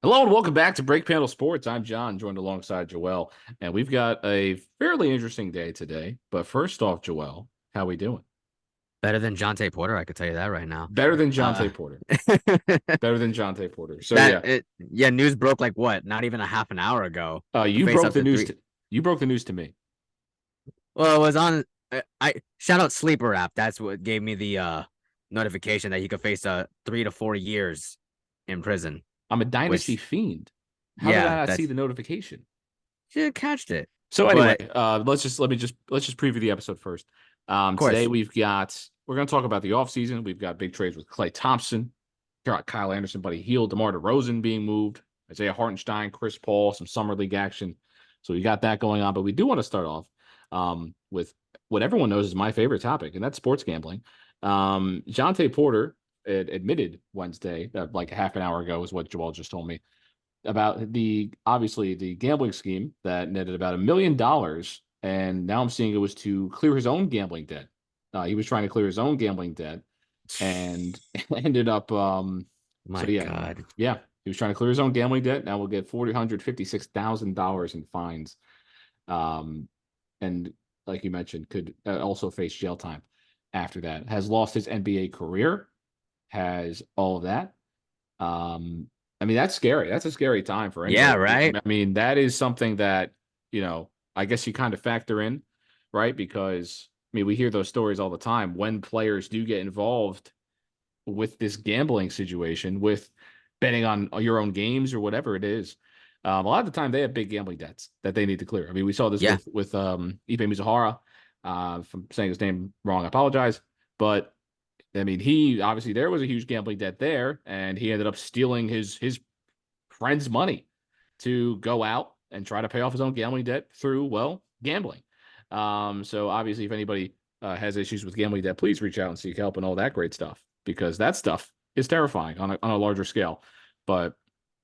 Hello and welcome back to Break Panel Sports. I'm John, joined alongside Joel, and we've got a fairly interesting day today. But first off, Joel, how we doing? Better than Jonte Porter, I could tell you that right now. Better than Uh, Jonte Porter. Better than Jonte Porter. So that yeah, it yeah, news broke like what? Not even a half an hour ago. The you face broke up the to news. three. You broke the news to me. Well, it was on. I shout out Sleeper app. That's what gave me the notification that he could face 3 to 4 years in prison. I'm a dynasty Which fiend. How did I yeah, not see that's the notification? should have catched it. So anyway, But of let's just preview the episode first. Today course, we're going to talk about the offseason. We've got big trades with Klay Thompson, Kyle Anderson, Buddy Hield, DeMar DeRozan being moved, Isaiah Hartenstein, Chris Paul, some summer league action. So we got that going on. But we do want to start off with what everyone knows is my favorite topic, and that's sports gambling. Jonte Porter admitted Wednesday, like a half an hour ago, is what Joel just told me about the gambling scheme that netted about $1 million, and now I'm seeing it was to clear his own gambling debt. He was trying to clear his own gambling debt and ended up so my yeah, God, yeah, he was trying to clear his own gambling debt. Now we'll get $456,000 in fines. And like you mentioned, could also face jail time after that. Has lost his NBA career, has all of that. I mean, that's scary. That's a scary time for yeah, anybody. right. I mean, that is something that, I guess you kind of factor in, right? Because, I mean, we hear those stories all the time when players do get involved with this gambling situation, with betting on your own games or whatever it is. A lot of the time they have big gambling debts that they need to clear. I mean, we saw this Yeah, with Ipe Mizuhara. If I'm saying his name wrong, I apologize. But I mean, he obviously there was a huge gambling debt there, and he ended up stealing his friend's money to go out and try to pay off his own gambling debt through, well, gambling. So obviously, if anybody has issues with gambling debt, please reach out and seek help and all that great stuff, because that stuff is terrifying on a larger scale. But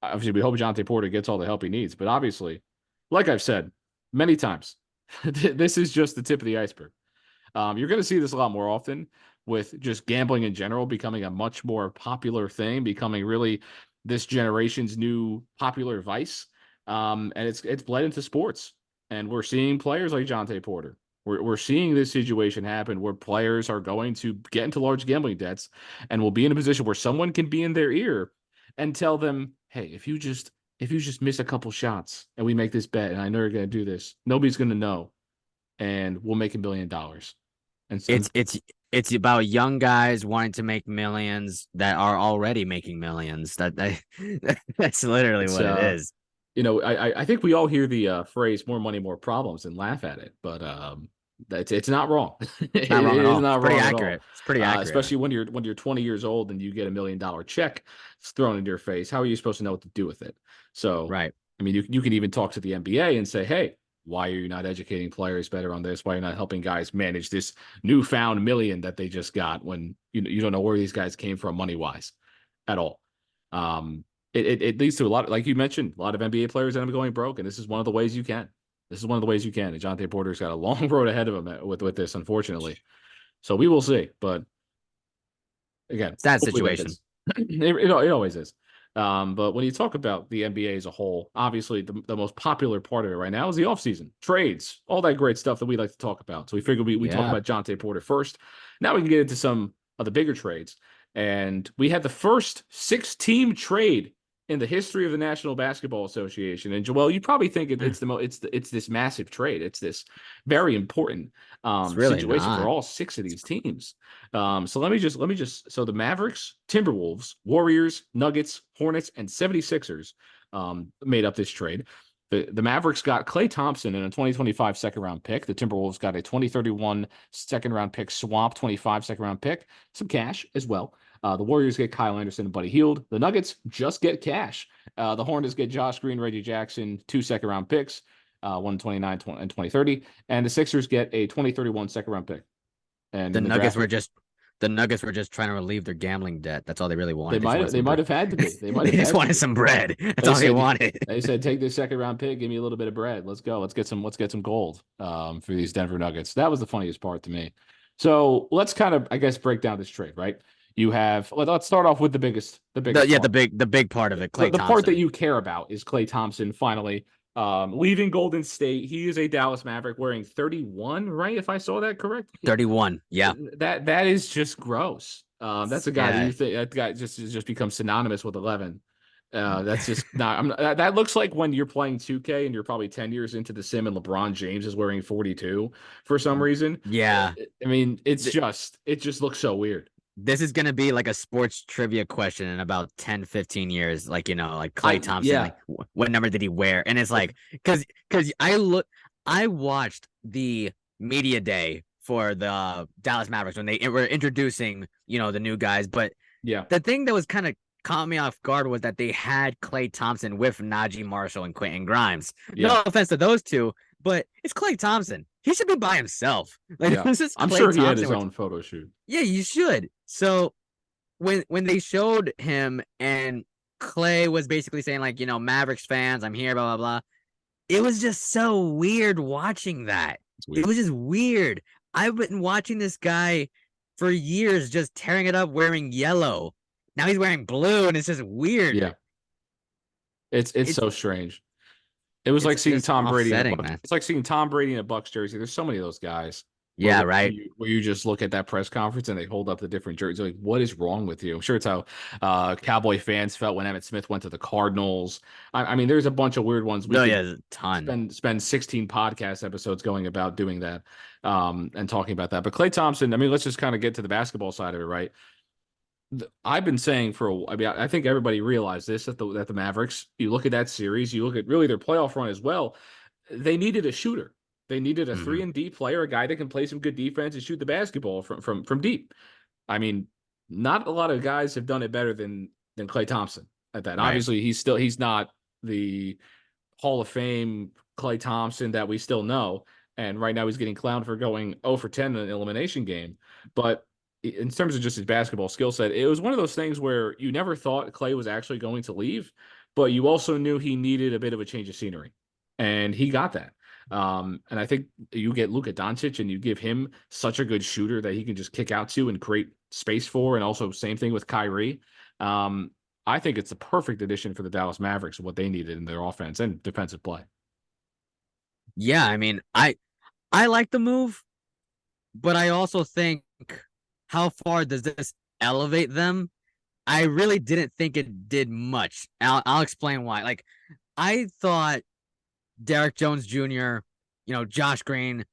obviously, we hope Jonte Porter gets all the help he needs. But obviously, like I've said many times, this is just the tip of the iceberg. You're going to see this a lot more often with just gambling in general becoming a much more popular thing, becoming really this generation's new popular vice. And it's bled into sports. And we're seeing players like Jonte Porter. We're seeing this situation happen where players are going to get into large gambling debts and will be in a position where someone can be in their ear and tell them, hey, if you just miss a couple shots and we make this bet and I know you're going to do this, nobody's going to know and we'll make $1 million. And it's about young guys wanting to make millions that are already making millions. That's literally it's what it is. I think we all hear the phrase "more money, more problems" and laugh at it, but it's not wrong. It's it not wrong at is all. It's not pretty wrong at all. accurate. It's pretty accurate. Especially when you're 20 years old and you get $1 million check thrown into your face. How are you supposed to know what to do with it? So, Right. I mean, you can even talk to the NBA and say, "Hey, why are you not educating players better on this? Why are you not helping guys manage this newfound million that they just got when you don't know where these guys came from money wise at all?" It leads to a lot, like you mentioned, a lot of NBA players end up going broke, and this is one of the ways you can. This is one of the ways you can. And Jonte Porter's got a long road ahead of him with this, unfortunately. So we will see. But again, Sad hopefully that situation. gets it always is. But when you talk about the NBA as a whole, obviously the most popular part of it right now is the offseason, trades, all that great stuff that we like to talk about. So we figured we talk Yeah. about Jonte Porter first. Now we can get into some of the bigger trades. And we had the first 6-team trade in the history of the National Basketball Association. And Joel, you probably think it's this massive trade. It's this very important It's really situation for not. all 6 of these teams. So so the Mavericks, Timberwolves, Warriors, Nuggets, Hornets, and 76ers made up this trade. The Mavericks got Klay Thompson in a 2025 second round pick. The Timberwolves got a 2031 second round pick swap, 25 second round pick, some cash as well. The Warriors get Kyle Anderson and Buddy Hield. The Nuggets just get cash. The Hornets get Josh Green, Reggie Jackson, 2 second round picks, 129 and 2030. And the Sixers get a 2031 second round pick. And The in the Nuggets draft, were just the Nuggets were just trying to relieve their gambling debt. That's all they really they wanted. They just might wanted they some might bread. have had to be. They might They have just had to wanted be. some bread. That's They all they said wanted. they said take this second round pick, give me a little bit of bread. Let's go. Let's get some gold for these Denver Nuggets. That was the funniest part to me. So let's kind of, I guess, break down this trade, right? You have let's start off with the biggest part. The big part of it, The, Klay the part that Thompson. you care about is Klay Thompson finally leaving Golden State. He is a Dallas Maverick wearing 31, right? If I saw that correct. 31. Yeah. That is just gross. That's a guy that Yeah. you think that guy just becomes synonymous with 11. That's just not. That looks like when you're playing 2K and you're probably 10 years into the sim and LeBron James is wearing 42 for some reason. Yeah. I mean, Th- it just looks so weird. This is gonna be like a sports trivia question in about 10, 15 years. Like, like Klay Thompson, Yeah, like what number did he wear? And it's like, because I watched the media day for the Dallas Mavericks when they were introducing, the new guys. But yeah, the thing that was kind of caught me off guard was that they had Klay Thompson with Najee Marshall and Quentin Grimes. yeah, No offense to those two, but it's Klay Thompson. He should be by himself. Like, yeah. this is I'm Klay sure he had Thompson. his own photo shoot. Yeah, you should. So when they showed him and Klay was basically saying, like, Mavericks fans, I'm here, blah blah blah. It was just so weird watching that. It's It weird. was just weird. I've been watching this guy for years, just tearing it up, wearing yellow. Now he's wearing blue, and it's just weird. Yeah, it's It's so strange. It was it's like seeing just Tom Brady in a offsetting, Bucks. man. It's like seeing Tom Brady in a Bucks jersey. There's so many of those guys Yeah, right. where you just look at that press conference and they hold up the different jerseys. Like, what is wrong with you? I'm sure it's how Cowboy fans felt when Emmitt Smith went to the Cardinals. I mean, there's a bunch of weird ones. We No, could yeah, a ton. spend 16 podcast episodes going about doing that and talking about that. But Klay Thompson, I mean, let's just kind of get to the basketball side of it, right? I've been saying I mean, I think everybody realized this that the Mavericks. You look at that series, you look at really their playoff run as well. They needed a shooter. They needed a Hmm. 3-and-D player, a guy that can play some good defense and shoot the basketball from deep. I mean, not a lot of guys have done it better than Klay Thompson at that. Right. Obviously, he's not the Hall of Fame Klay Thompson that we still know. And right now he's getting clowned for going 0 for 10 in an elimination game. But in terms of just his basketball skill set, it was one of those things where you never thought Klay was actually going to leave, but you also knew he needed a bit of a change of scenery. And he got that. And I think you get Luka Doncic and you give him such a good shooter that he can just kick out to and create space for. And also same thing with Kyrie. I think it's the perfect addition for the Dallas Mavericks and what they needed in their offense and defensive play. Yeah, I mean, I like the move, but I also think, how far does this elevate them? I really didn't think it did much. I'll explain why. Like, I thought Derek Jones Jr., Josh Green,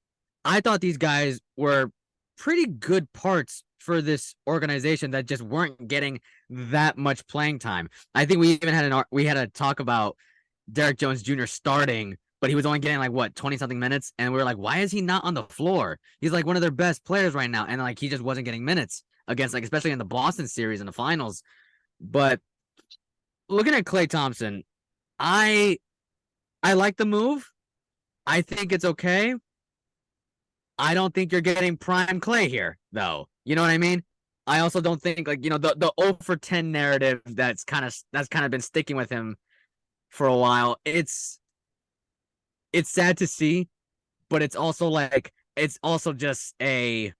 I thought these guys were pretty good parts for this organization that just weren't getting that much playing time. I think we even had a talk about Derek Jones Jr. starting, but he was only getting like what 20 something minutes, and we were like, why is he not on the floor? He's like one of their best players right now, and like he just wasn't getting minutes against, like, especially in the Boston series in the finals. But looking at Klay Thompson, I like the move. I think it's okay. I don't think you're getting prime Klay here, though. You know what I mean? I also don't think, like, the 0 for 10 narrative that's kind of been sticking with him for a while. It's sad to see, but it's also just a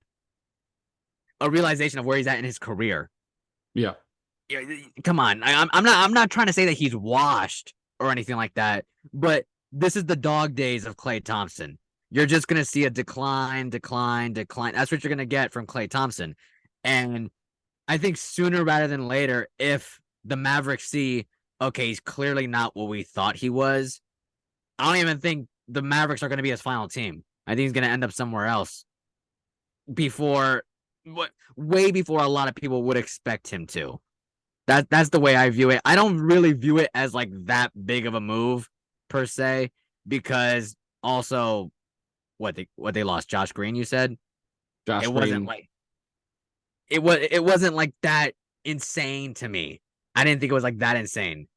realization of where he's at in his career. Yeah. Come on. I'm not trying to say that he's washed or anything like that, but this is the dog days of Klay Thompson. You're just going to see a decline. That's what you're going to get from Klay Thompson. And I think sooner rather than later, if the Mavericks see, okay, he's clearly not what we thought he was, I don't even think the Mavericks are going to be his final team. I think he's going to end up somewhere else way before a lot of people would expect him to. That's the way I view it. I don't really view it as like that big of a move per se, because also what they lost Josh Green, you said? Josh It Green. wasn't like it wasn't like that insane to me. I didn't think it was like that insane.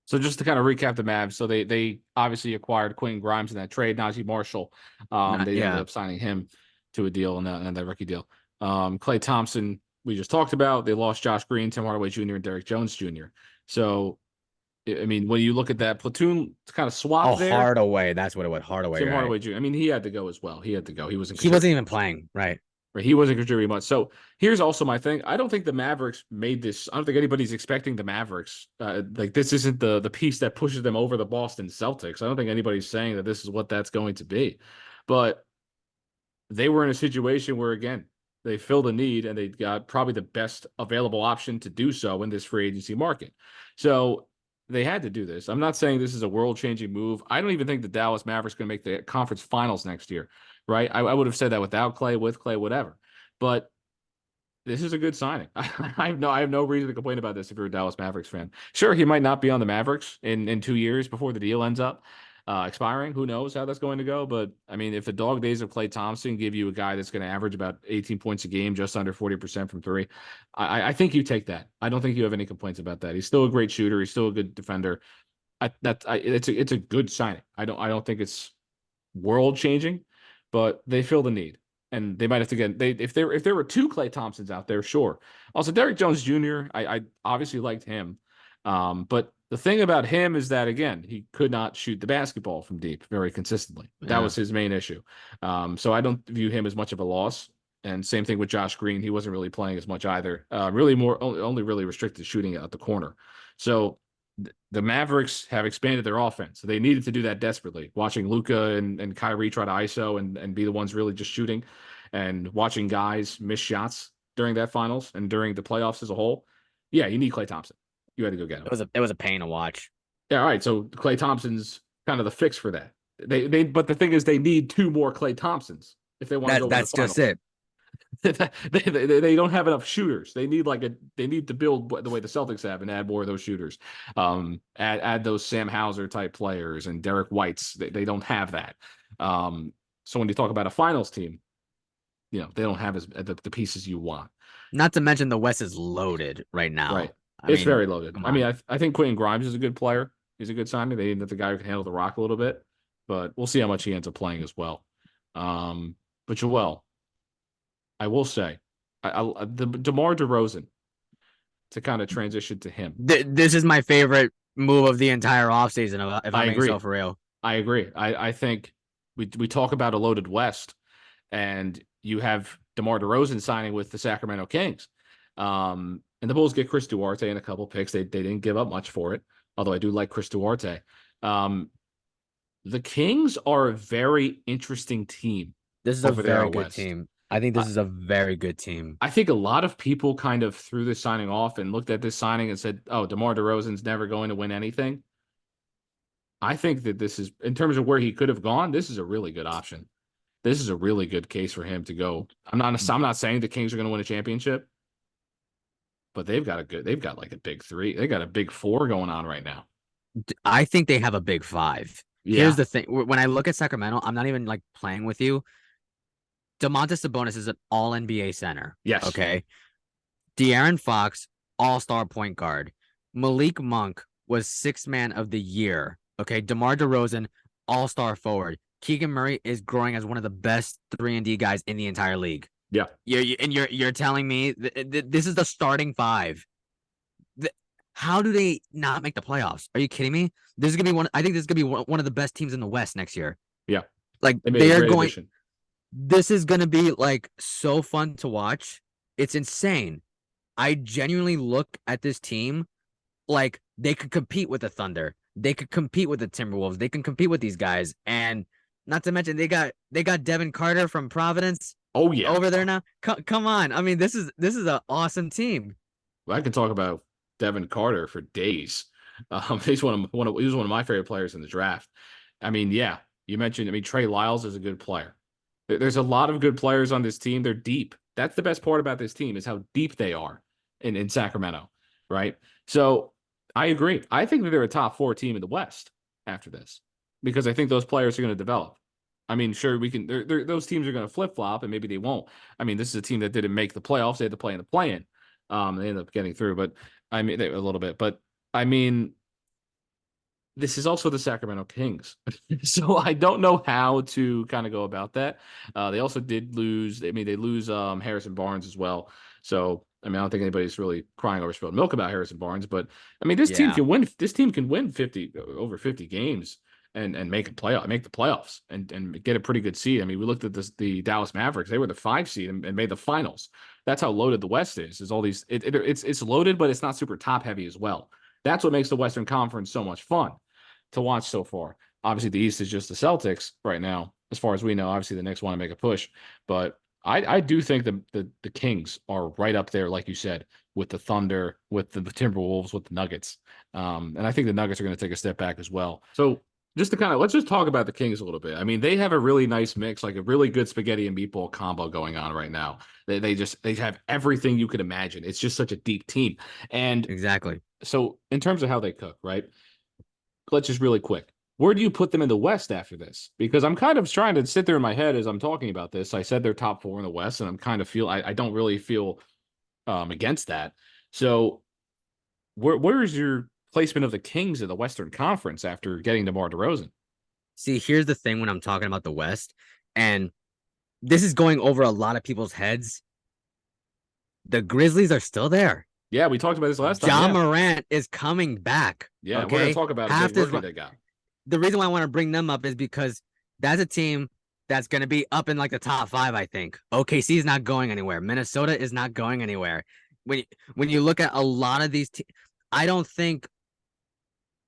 So just to kind of recap the Mavs, so they obviously acquired Quentin Grimes in that trade. Najee Marshall, they ended up signing him to a deal in that rookie deal. Klay Thompson, we just talked about. They lost Josh Green, Tim Hardaway Jr., and Derek Jones Jr. So, I mean, when you look at that platoon kind of swap there, Hardaway, that's what it was. Hardaway, Tim right? Hardaway Jr. I mean, he had to go as well. He had to go. He wasn't He wasn't even playing, right? Right? He wasn't contributing much. So here's also my thing. I don't think the Mavericks made this. I don't think anybody's expecting the Mavericks. Like this isn't the piece that pushes them over the Boston Celtics. I don't think anybody's saying that this is what that's going to be. But they were in a situation where, again, they filled a need and they got probably the best available option to do so in this free agency market. So they had to do this. I'm not saying this is a world changing move. I don't even think the Dallas Mavericks going to make the conference finals next year, right? I would have said that without Klay, with Klay, whatever. But this is a good signing. I have no reason to complain about this if you're a Dallas Mavericks fan. Sure, he might not be on the Mavericks in 2 years before the deal ends up expiring. Who knows how that's going to go? But I mean, if the dog days of Klay Thompson give you a guy that's going to average about 18 points a game, just under 40% from three, I think you take that. I don't think you have any complaints about that. He's still a great shooter. He's still a good defender. It's a good signing. I don't think it's world changing, but they feel the need. And they might have to get if there were two Klay Thompsons out there, sure. Also, Derrick Jones Jr., I obviously liked him. But the thing about him is that again, he could not shoot the basketball from deep very consistently. That Yeah. was his main issue. So I don't view him as much of a loss. And same thing with Josh Green. He wasn't really playing as much either. Really more only really restricted shooting at the corner. So the Mavericks have expanded their offense. So they needed to do that desperately. Watching Luka and Kyrie try to ISO and be the ones really just shooting, and watching guys miss shots during that finals and during the playoffs as a whole. Yeah, you need Klay Thompson. You had to go get him. It was a pain to watch. Yeah, all right. So Klay Thompson's kind of the fix for that. But the thing is, they need two more Klay Thompsons if they want to go to the That's just finals. it. They don't have enough shooters. They need to build the way the Celtics have and add more of those shooters. Add those Sam Hauser type players and Derek Whites. They don't have that. So when you talk about a finals team, they don't have the pieces you want. Not to mention the West is loaded right now. Right. I It's mean, very loaded. come I mean, on. I think Quentin Grimes is a good player. He's a good signing. They need the guy who can handle the rock a little bit, but we'll see how much he ends up playing as well. But Joel, I will say, the DeMar DeRozan, to kind of transition to him. This is my favorite move of the entire offseason, if I I'm being agree. so for real. I agree. I think we talk about a loaded West, and you have DeMar DeRozan signing with the Sacramento Kings. And the Bulls get Chris Duarte and a couple picks. They didn't give up much for it, although I do like Chris Duarte. The Kings are a very interesting team. This is a over there very out good West. team. I think this is a very good team. I think a lot of people kind of threw this signing off and looked at this signing and said, "Oh, DeMar DeRozan's never going to win anything." I think that this is, in terms of where he could have gone, this is a really good option. This is a really good case for him to go. I'm not saying the Kings are going to win a championship, but they've got like a big three. They got a big four going on right now. I think they have a big five. Yeah. Here's the thing. When I look at Sacramento, I'm not even like playing with you. Domantas Sabonis is an all NBA center. Yes. Okay. De'Aaron Fox, all-star point guard. Malik Monk was sixth man of the year. Okay. DeMar DeRozan, all-star forward. Keegan Murray is growing as one of the best 3-and-D guys in the entire league. Yeah. You're telling me this is the starting five. How do they not make the playoffs? Are you kidding me? This is gonna be one. I think this is gonna be one of the best teams in the West next year. Yeah. Like They are great going. addition. This is gonna be like so fun to watch. It's insane. I genuinely look at this team like they could compete with the Thunder. They could compete with the Timberwolves. They can compete with these guys. And not to mention they got Devin Carter from Providence. Oh yeah. Over there now. Come on. I mean, this is an awesome team. Well, I can talk about Devin Carter for days. He's one of my favorite players in the draft. I mean, yeah, you mentioned. I mean, Trey Lyles is a good player. There's a lot of good players on this team. They're deep. That's the best part about this team is how deep they are in Sacramento, right? So I agree. I think that they're a top 4 team in the West after this because I think those players are going to develop. I mean, sure, we can. Those teams are going to flip flop, and maybe they won't. I mean, this is a team that didn't make the playoffs; they had to play in the play-in. They ended up getting through, but I mean, a little bit. But I mean, this is also the Sacramento Kings, so I don't know how to kind of go about that. They also did lose. I mean, they lose Harrison Barnes as well. So I mean, I don't think anybody's really crying over spilled milk about Harrison Barnes, but I mean, this team can win. This team can win over 50 games. and make the playoffs and get a pretty good seed. I mean, we looked at the Dallas Mavericks; they were the 5 seed and made the finals. That's how loaded the West is. Is all these it's loaded, but it's not super top heavy as well. That's what makes the Western Conference so much fun to watch so far. Obviously, the East is just the Celtics right now, as far as we know. Obviously, the Knicks want to make a push, but I do think the Kings are right up there, like you said, with the Thunder, with the Timberwolves, with the Nuggets. And I think the Nuggets are going to take a step back as well. So just to kind of let's just talk about the Kings a little bit. I mean, they have a really nice mix, like a really good spaghetti and meatball combo going on right now. They have everything you could imagine. It's just such a deep team. And Exactly. so in terms of how they cook, right? Let's just really quick. Where do you put them in the West after this? Because I'm kind of trying to sit there in my head as I'm talking about this. I said they're top 4 in the West, and I'm kind of I don't really feel against that. So where is your placement of the Kings in the Western Conference after getting DeMar DeRozan? See, here's the thing when I'm talking about the West, and this is going over a lot of people's heads. The Grizzlies are still there. Yeah, we talked about this last time. John Yeah, Morant is coming back. yeah, we're gonna Okay. talk about a Half big this, rookie they got. the reason why I want to bring them up is because that's a team that's going to be up in like the top 5, I think. OKC is not going anywhere. Minnesota is not going anywhere. When you look at a lot of these teams, I don't think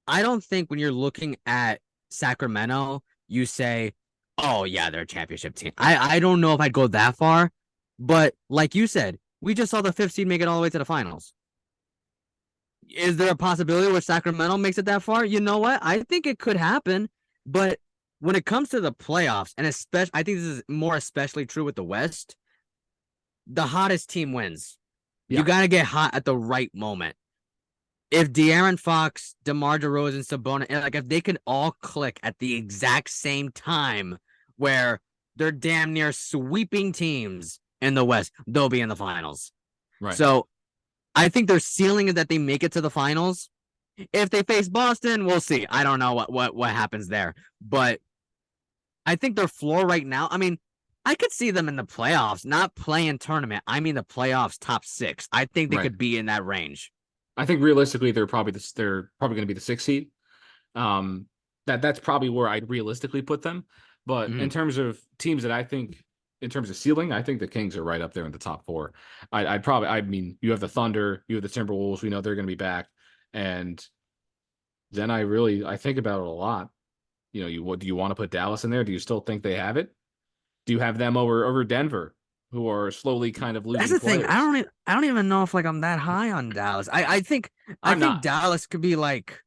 when you're looking at Sacramento, you say, "Oh yeah, they're a championship team." I don't know if I'd go that far, but like you said, we just saw the 5th seed make it all the way to the finals. Is there a possibility where Sacramento makes it that far? You know what? I think it could happen, but when it comes to the playoffs, and especially, I think this is more especially true with the West, the hottest team wins. Yeah. You got to get hot at the right moment. If De'Aaron Fox, DeMar DeRozan, Sabonis, like if they can all click at the exact same time where they're damn near sweeping teams in the West, they'll be in the finals. Right. So I think their ceiling is that they make it to the finals. If they face Boston, we'll see. I don't know what happens there. But I think their floor right now, I mean, I could see them in the playoffs, not playing tournament. I mean the playoffs top 6. I think they could be in that range. I think realistically they're probably going to be the 6th seed. That's probably where I'd realistically put them. But in terms of teams that I think, in terms of ceiling, I think the Kings are right up there in the top 4. I mean, you have the Thunder, you have the Timberwolves. We know they're going to be back, and then I think about it a lot. You know, what do you want to put Dallas in there? Do you still think they have it? Do you have them over Denver, who are slowly kind of losing? That's the players? thing. I don't even know if like I'm that high on Dallas. I think Dallas could be like,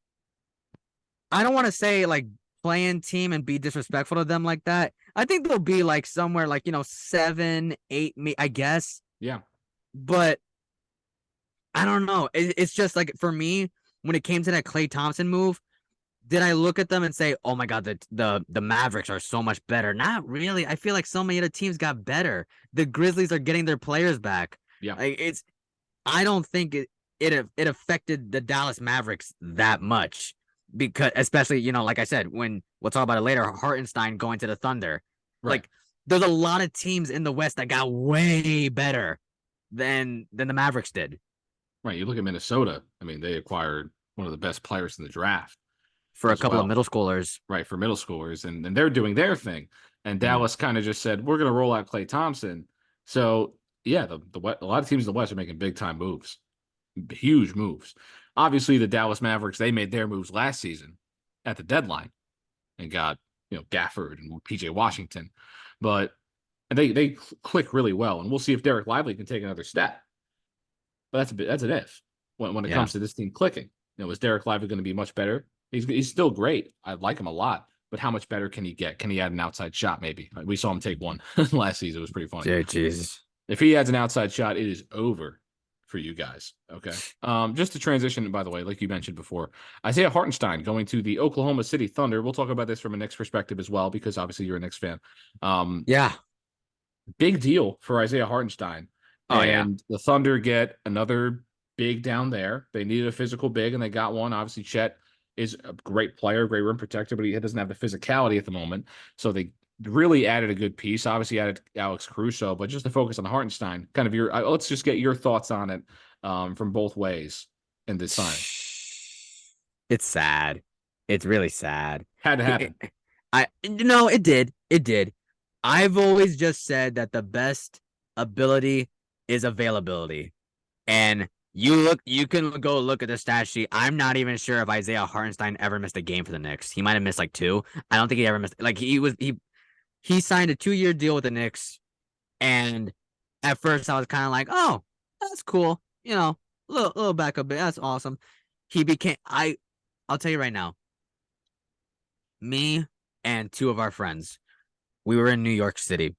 I don't want to say like playing team and be disrespectful to them like that. I think they'll be like somewhere like 7, 8, I guess. Yeah. But I don't know. It's just like for me, when it came to that Klay Thompson move, did I look at them and say, "Oh my God, the Mavericks are so much better"? Not really. I feel like so many of the teams got better. The Grizzlies are getting their players back. Yeah. Like I don't think it affected the Dallas Mavericks that much because, especially like I said, when we'll talk about it later, Hartenstein going to the Thunder. Right. Like there's a lot of teams in the West that got way better than the Mavericks did. Right. You look at Minnesota. I mean, they acquired one of the best players in the draft. For a couple of middle schoolers. Right, for middle schoolers, and they're doing their thing. And Dallas kind of just said, we're going to roll out Klay Thompson. So, yeah, a lot of teams in the West are making big-time moves, huge moves. Obviously, the Dallas Mavericks, they made their moves last season at the deadline and got, Gafford and P.J. Washington. And they click really well, and we'll see if Derek Lively can take another step. But that's an if when it comes to this team clicking. Is Derek Lively going to be much better? He's still great. I like him a lot, but how much better can he get? Can he add an outside shot? Maybe we saw him take one last season. It was pretty funny. Yeah, Jesus. If he adds an outside shot, it is over for you guys. Okay. Just to transition, by the way, like you mentioned before, Isaiah Hartenstein going to the Oklahoma City Thunder. We'll talk about this from a Knicks perspective as well, because obviously you're a Knicks fan. Yeah. Big deal for Isaiah Hartenstein. And the Thunder get another big down there. They needed a physical big, and they got one. Obviously, Chet is a great player, great rim protector, but he doesn't have the physicality at the moment. So they really added a good piece. Obviously added Alex Caruso, but just to focus on Hartenstein, kind of let's just get your thoughts on it from both ways in this signing. It's sad. It's really sad. Had to happen. It did. It did. I've always just said that the best ability is availability. And you can go look at the stat sheet. I'm not even sure if Isaiah Hartenstein ever missed a game for the Knicks. He might have missed like two. I don't think he ever missed. Like he signed a 2-year deal with the Knicks, and at first I was kind of like, oh, that's cool. Little backup, that's awesome. He became I'll tell you right now, me and two of our friends, we were in New York City.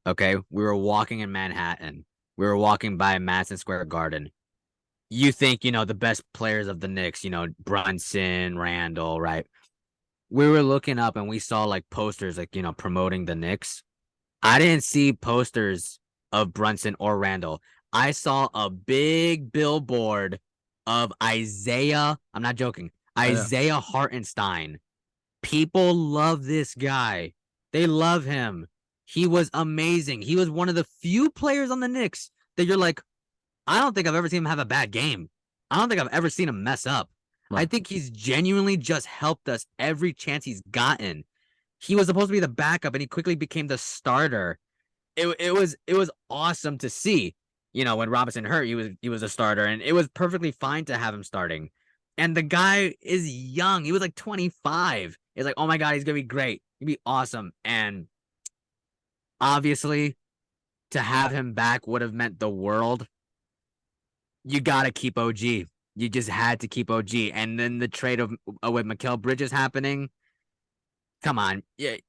Okay, we were walking in Manhattan. We were walking by Madison Square Garden. You think, the best players of the Knicks, Brunson, Randall, right? We were looking up and we saw like posters, like, promoting the Knicks. I didn't see posters of Brunson or Randall. I saw a big billboard of Isaiah. I'm not joking. Isaiah Hartenstein. People love this guy. They love him. He was amazing. He was one of the few players on the Knicks that you're like, I don't think I've ever seen him have a bad game. I don't think I've ever seen him mess up. Right. I think he's genuinely just helped us every chance he's gotten. He was supposed to be the backup, and he quickly became the starter. It was awesome to see. When Robinson hurt, he was a starter, and it was perfectly fine to have him starting. And the guy is young. He was like 25. It's like, oh my God, he's gonna be great. He'd be awesome. And obviously, to have him back would have meant the world. You gotta keep OG. You just had to keep OG. And then the trade with Mikal Bridges happening. Come on,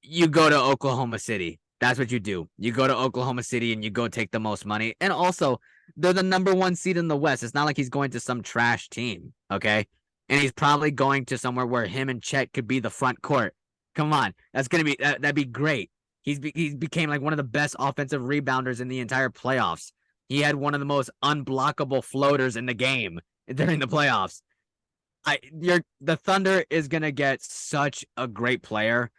you go to Oklahoma City. That's what you do. You go to Oklahoma City and you go take the most money. And also, they're the number 1 seed in the West. It's not like he's going to some trash team, okay? And he's probably going to somewhere where him and Chet could be the front court. Come on, that'd be great. He became like one of the best offensive rebounders in the entire playoffs. He had one of the most unblockable floaters in the game during the playoffs. The Thunder is gonna get such a great player.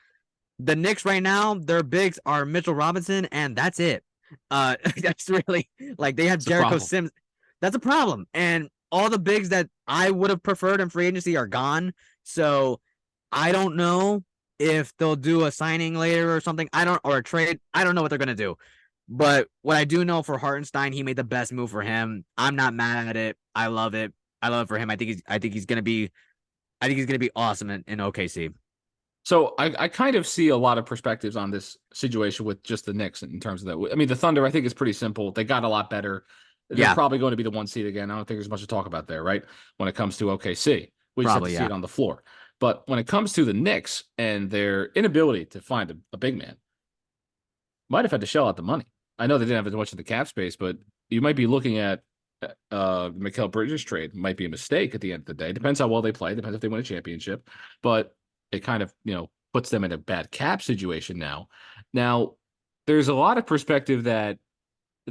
The Knicks right now, their bigs are Mitchell Robinson, and that's it. That's really like they have Jericho Sims. That's a problem. And all the bigs that I would have preferred in free agency are gone. So I don't know if they'll do a signing later or something. Or a trade. I don't know what they're gonna do. But what I do know for Hartenstein, he made the best move for him. I'm not mad at it. I love it. I love it for him. I think he's gonna be awesome in OKC. So I kind of see a lot of perspectives on this situation with just the Knicks in terms of that. I mean, the Thunder, I think, is pretty simple. They got a lot better. They're probably going to be the 1 seed again. I don't think there's much to talk about there, right? When it comes to OKC, we just have to see it on the floor. But when it comes to the Knicks and their inability to find a big man, might have had to shell out the money. I know they didn't have as much of the cap space, but you might be looking at Mikal Bridges trade might be a mistake at the end of the day. Depends how well they play. Depends if they win a championship. But it kind of, puts them in a bad cap situation now. Now, there's a lot of perspective that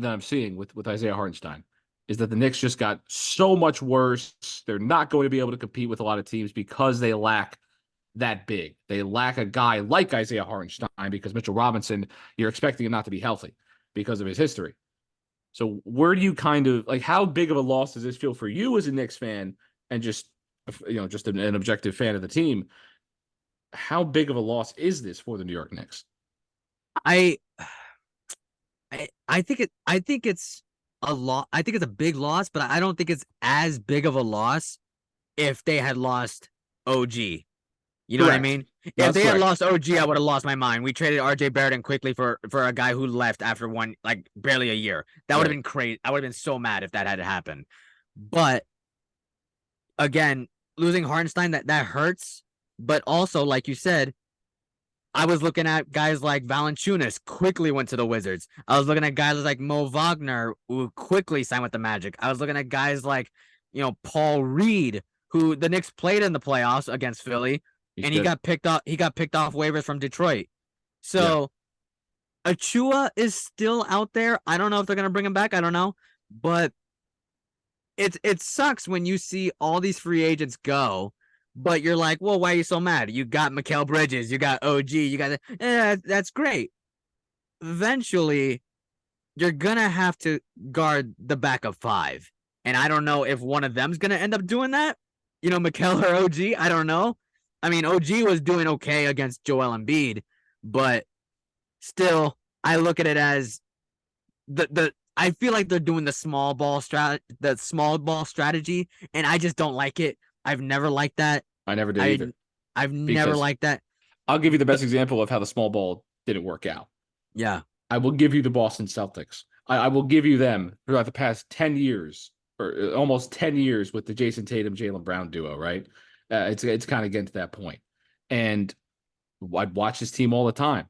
I'm seeing with Isaiah Hartenstein is that the Knicks just got so much worse. They're not going to be able to compete with a lot of teams because they lack that big. They lack a guy like Isaiah Hartenstein because Mitchell Robinson, you're expecting him not to be healthy because of his history. So where do you kind of like how big of a loss does this feel for you as a Knicks fan and just an objective fan of the team? How big of a loss is this for the New York Knicks? I think it's a lot. I think it's a big loss, but I don't think it's as big of a loss if they had lost OG. You know what I mean? If they had lost OG, I would have lost my mind. We traded RJ Barrett in quickly for a guy who left after barely a year. That would have been crazy. I would have been so mad if that had happened. But again, losing Hartenstein, that hurts. But also, like you said, I was looking at guys like Valanciunas quickly went to the Wizards. I was looking at guys like Mo Wagner who quickly signed with the Magic. I was looking at guys like, Paul Reed, who the Knicks played in the playoffs against Philly, and he got picked off waivers from Detroit. So Achua is still out there. I don't know if they're gonna bring him back. I don't know, but it sucks when you see all these free agents go. But you're like, well, why are you so mad? You got Mikal Bridges, you got OG, you got that's great. Eventually, you're gonna have to guard the backup 5, and I don't know if one of them's gonna end up doing that. Mikal or OG, I don't know. I mean, OG was doing okay against Joel Embiid, but still, I look at it as the I feel like they're doing the small ball strategy, and I just don't like it. I've never liked that. I never did I either I've never because liked that. I'll give you the The, best example of how the small ball didn't work out. yeah, I will give you the Boston Celtics. I will give you them throughout the past 10 years or almost 10 years with the Jason Tatum, Jaylen Brown duo, right? It's kind of getting to that point. And I'd watch this team all the time.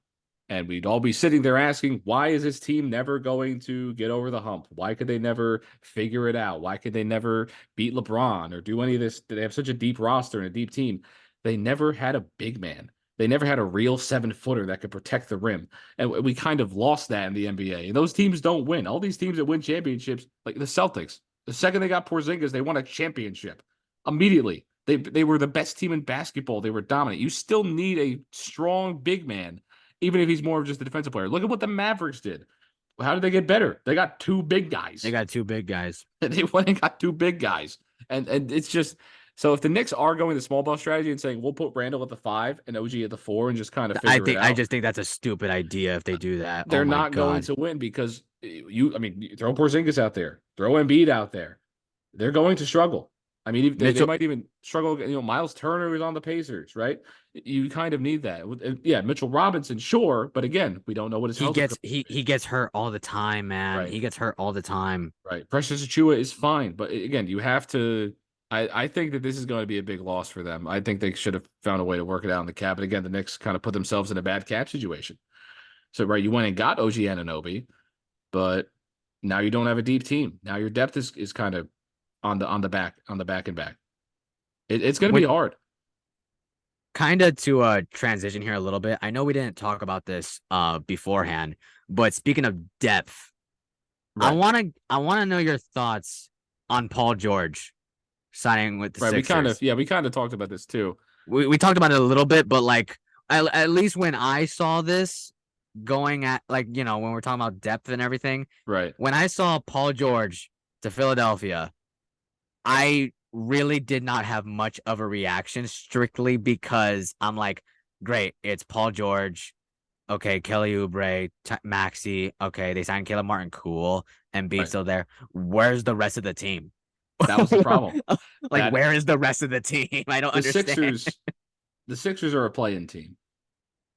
And we'd all be sitting there asking, why is this team never going to get over the hump? Why could they never figure it out? Why could they never beat LeBron or do any of this? They have such a deep roster and a deep team. They never had a big man. They never had a real 7-footer that could protect the rim. And we kind of lost that in the NBA. And those teams don't win. All these teams that win championships, like the Celtics, the second they got Porzingis, they won a championship immediately. They were the best team in basketball. They were dominant. You still need a strong big man, even if he's more of just a defensive player. Look at what the Mavericks did. How did they get better? They got two big guys. they got two big guys. They went and got two big guys. And it's just so if the Knicks are going the small ball strategy and saying we'll put Randall at the 5 and OG at the 4 and just kind of figure it out. I just think that's a stupid idea if they do that. They're Oh my not going god. to win because you throw Porzingis out there, throw Embiid out there. They're going to struggle. I mean, they might even struggle. Miles Turner is on the Pacers, right? You kind of need that. Yeah, Mitchell Robinson, sure, but again, we don't know what his health is. He gets hurt all the time, man. Right. He gets hurt all the time. Right. Precious Achua is fine, but again, you have to. I think that this is going to be a big loss for them. I think they should have found a way to work it out in the cap. But again, the Knicks kind of put themselves in a bad cap situation. So right, you went and got OG Anunoby, but now you don't have a deep team. Now your depth is kind of on the back and back. It's going to be hard. Kind of to transition here a little bit. I know we didn't talk about this beforehand, but speaking of depth, Right. I want to know your thoughts on Paul George signing with the Right. Sixers. We kind of talked about this too. We talked about it a little bit, but like at least when I saw this going at like, when we're talking about depth and everything, Right. when I saw Paul George to Philadelphia, I really did not have much of a reaction strictly because I'm like, great, it's Paul George. Okay, Kelly Oubre, Maxey. Okay, they signed Caleb Martin. Cool. And Embiid's still there. Where's the rest of the team? That was the problem. Where is the rest of the team? I don't understand. The Sixers are a play-in team.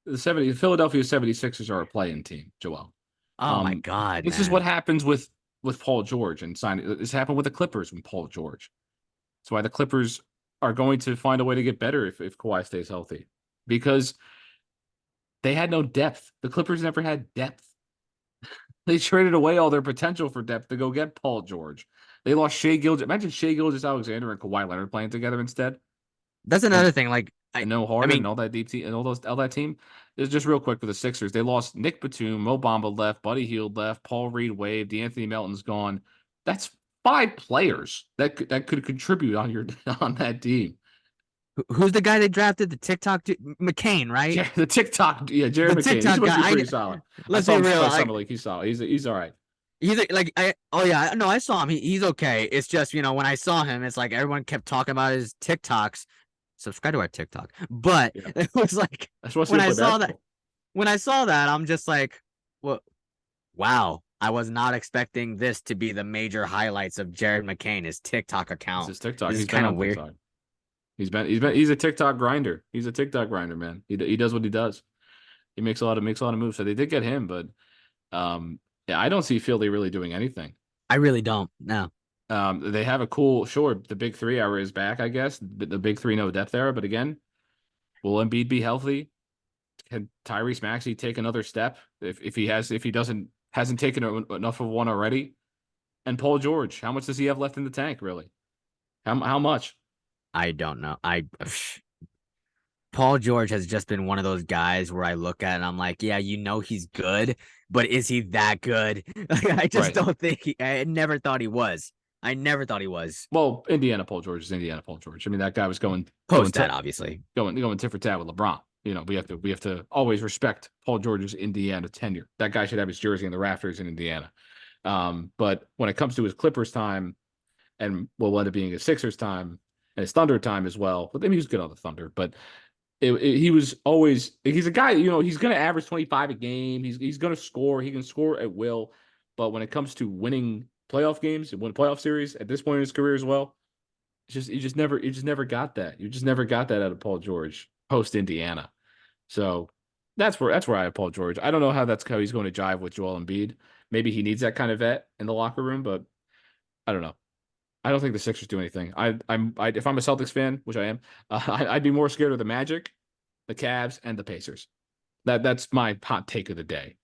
The Philadelphia 76ers are a play-in team, Joel. Oh my God. This is what happens with Paul George and signing. This happened with the Clippers when Paul George. That's why the Clippers are going to find a way to get better if Kawhi stays healthy. Because they had no depth. The Clippers never had depth. They traded away all their potential for depth to go get Paul George. They lost Shea Gilgeous. Imagine Shea Gilgeous-Alexander and Kawhi Leonard playing together instead. That's another thing. Like, and no Harden and all that deep team and all that team. It's just real quick for the Sixers. They lost Nick Batum, Mo Bamba left, Buddy Hield left, Paul Reed waived, D'Anthony Melton's gone. That's 5 players that could contribute on that team. Who's the guy they drafted? The TikTok McCain, right? Yeah, the TikTok, Jared McCain. He's supposed to be pretty solid. Let's be real. He's solid. He's all right. I saw him. He's okay. It's just when I saw him, it's like everyone kept talking about his TikToks. Subscribe to our TikTok, but it was like when I saw that, I'm just like, well, wow. I was not expecting this to be the major highlights of Jared McCain, his TikTok account. It's his TikTok. He's kind of weird. TikTok. He's a TikTok grinder. He's a TikTok grinder, man. He does what he does. He makes a lot of moves. So they did get him, but yeah, I don't see Philly really doing anything. I really don't. No. They have a cool, the big 3 era is back, I guess. The big 3 no depth era, but again, will Embiid be healthy? Can Tyrese Maxey take another step if he hasn't taken enough of one already? And Paul George, how much does he have left in the tank, really? How much? I don't know. Paul George has just been one of those guys where I look at and I'm like, yeah, he's good, but is he that good? I just don't think I never thought he was. Well, Indiana Paul George is Indiana Paul George. I mean, that guy was going obviously going tit for tat with LeBron. We have to always respect Paul George's Indiana tenure. That guy should have his jersey in the rafters in Indiana. But when it comes to his Clippers time, and will end up being his Sixers time and his Thunder time as well. But I mean, he was good on the Thunder. But he was always he's a guy, he's going to average 25 a game. He's going to score. He can score at will. But when it comes to winning playoff games and win playoff series at this point in his career as well, you just never got that. You just never got that out of Paul George post Indiana. So that's where I have Paul George. I don't know how he's going to jive with Joel Embiid. Maybe he needs that kind of vet in the locker room, but I don't know. I don't think the Sixers do anything. If I'm a Celtics fan, which I am, I'd be more scared of the Magic, the Cavs, and the Pacers. That's my hot take of the day.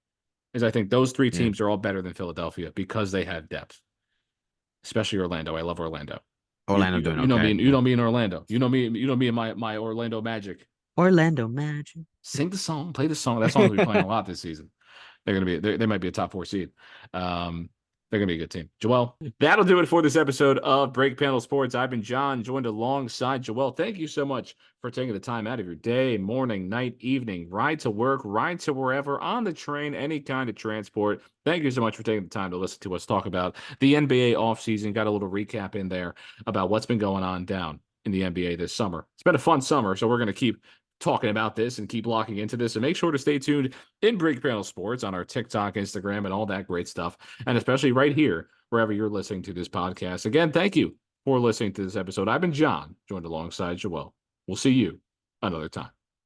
Is I think those three Yeah. teams are all better than Philadelphia because they have depth, especially Orlando. I love Orlando. You, Orlando you, doing you know me, okay. and you Yeah. know me in Orlando. You know me in my Orlando Magic. Orlando Magic. Sing the song, play the song. That song will be playing a lot this season. They might be a top 4 seed. They're gonna be a good team. Joel, that'll do it for this episode of Break Panel Sports. I've been John, joined alongside Joel. Thank you so much for taking the time out of your day, morning, night, evening, ride to work, ride to wherever, on the train, any kind of transport. Thank you so much for taking the time to listen to us talk about the NBA offseason. Got a little recap in there about what's been going on down in the NBA this summer. It's been a fun summer, so we're gonna keep talking about this and keep locking into this. And make sure to stay tuned in Break Panel Sports on our TikTok, Instagram, and all that great stuff. And especially right here, wherever you're listening to this podcast. Again, thank you for listening to this episode. I've been John, joined alongside Joel. We'll see you another time.